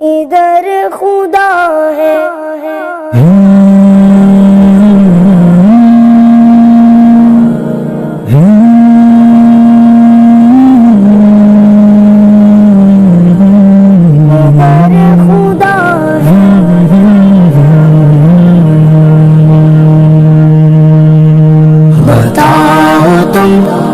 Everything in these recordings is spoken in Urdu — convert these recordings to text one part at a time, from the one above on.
ادھر خدا ہے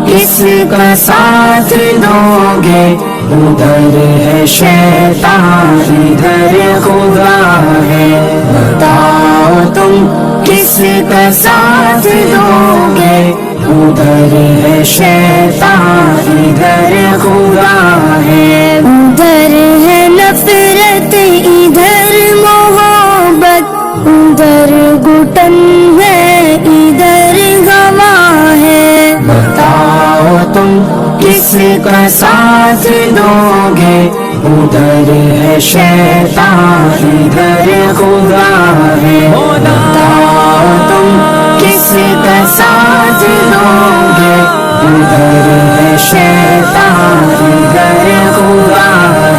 کس کا ساتھ دو گے؟ ادھر ہے شیطان ادھر خدا ہے، بتاؤ تم کس کا ساتھ دو گے؟ ادھر ہے شیطان ادھر خدا ہے، ادھر ہے نفرت ادھر محبت، ادھر گھٹن ہے ادھر گواہ ہے، بتاؤ تم کس کا ساتھ دو گے؟ ادھر ہے شیطان ادھر خدا ہے، بتاؤ تم کس کا ساتھ دو گے؟ ادھر ہے شیطان ادھر خدا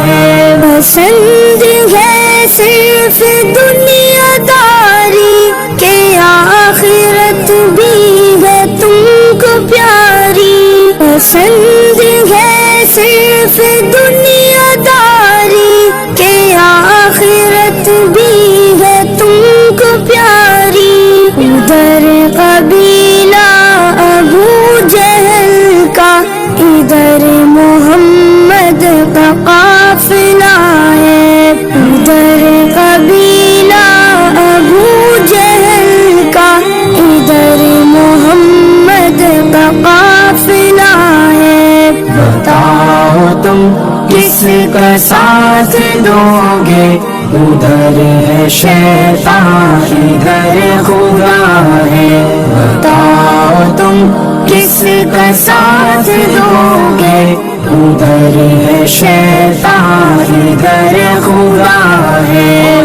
ہے، پسند ہے صرف دنیا داری کہ آخرت بھی ہے تم کو پیاری، پسند ہے صرف دنیا داری کہ آخرت بھی ہے تم کو پیاری، ادھر قبیلہ ابو جہل کا ادھر محمد کا قافلہ ہے، ادھر قبیلہ ابو جہل کا ادھر محمد کا قافلہ ہے، بتاؤ تم کس کا ساتھ دو گے؟ ادھر ہے شیطان ادھر خدا ہے، بتاؤ تم کس کا ساتھ دو گے؟ ادھر ہے شیطان ادھر خدا ہے،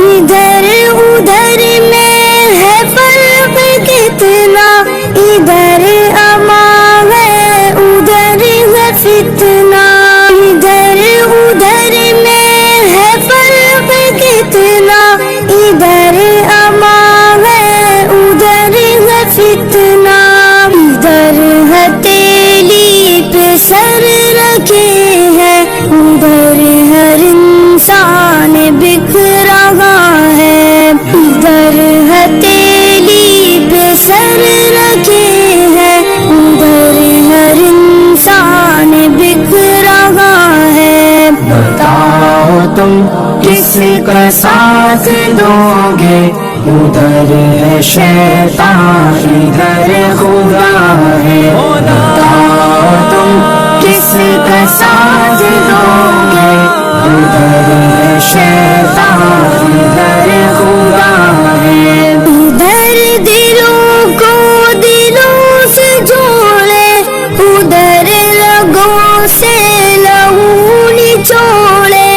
ادھر ادھر میں ہے فرق کتنا، ادھر امان ہے ادھر ہے فتنہ، ادھر ادھر میں ہے فرق کتنا، ادھر امان ہے ادھر ہے فتنہ، ادھر ہتھیلی پہ سر رکھے ہے ادھر ہر انسان بک رہا ہے، ادھر ہتھیلی پہ سر رکھے ہے ادھر ہر انسان بک رہا ہے، بتاؤ تم کس کا ساتھ دو گے؟ ادھر ہے شیطان ادھر خدا ہے، بتاؤ تم کس کا ساتھ دو گے؟ ادھر ہے شیطان ادھر خدا ہے، ادھر دلوں کو دلوں سے جوڑے ادھر رگوں سے لہو نچوڑے،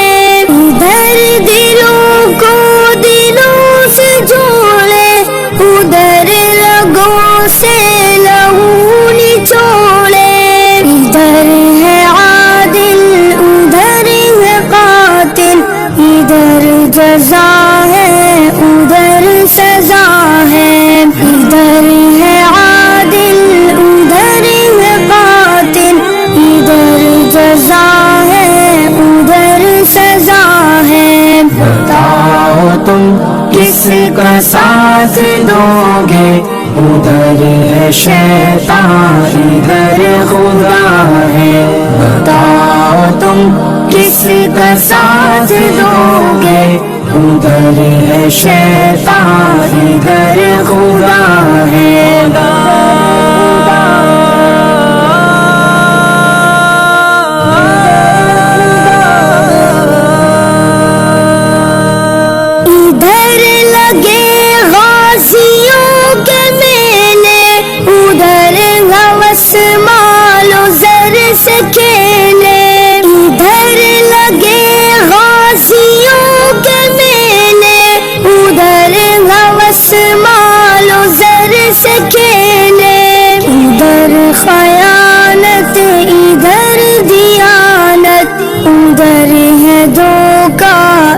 ادھر دلوں کو دلوں سے جوڑے ادھر رگوں سے لہو نچوڑے، ادھر ہے عادل ادھر ہے قاتل، ادھر جزا ہے ادھر سزا ہے، ادھر ہے عادل ادھر ہے قاتل، ادھر جزا ہے ادھر سزا ہے، بتاؤ تم کس کا ساتھ دو گے؟ ادھر ہے شیطان ادھر خدا ہے، بتاؤ تم کس کا ساتھ دو گے؟ ادھر ہے شیطان ادھر خدا ہے، ادھر لگے غازیوں کے میلے ادھر ہوس مال و زر سے کھیلے، ادھر لگے غازیوں کے میلے ادھر ہوس مال سے کھیلے ادھر خیانت ادھر دیانت ادھر ہے دھوکا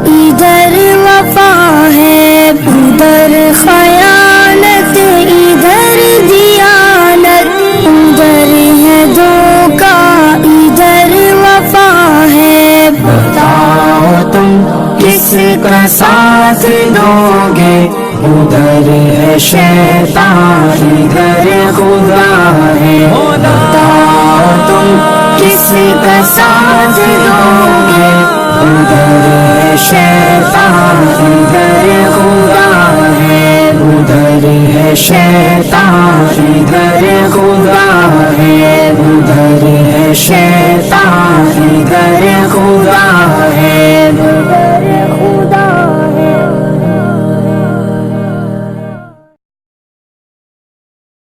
ادھر وفا ہے ادھر خیانت ادھر دیانت ادھر ہے دھوکا ادھر وفا ہے بتاؤ تم کس کا ساتھ دو گے ادھر ہے شیطان ادھر خدا ہے بتاؤ تم کس کا ساتھ دو گے ادھر ہے شیطان ادھر خدا ہے ادھر ہے شیطان ادھر خدا ہے ادھر ہے شیطان ادھر خدا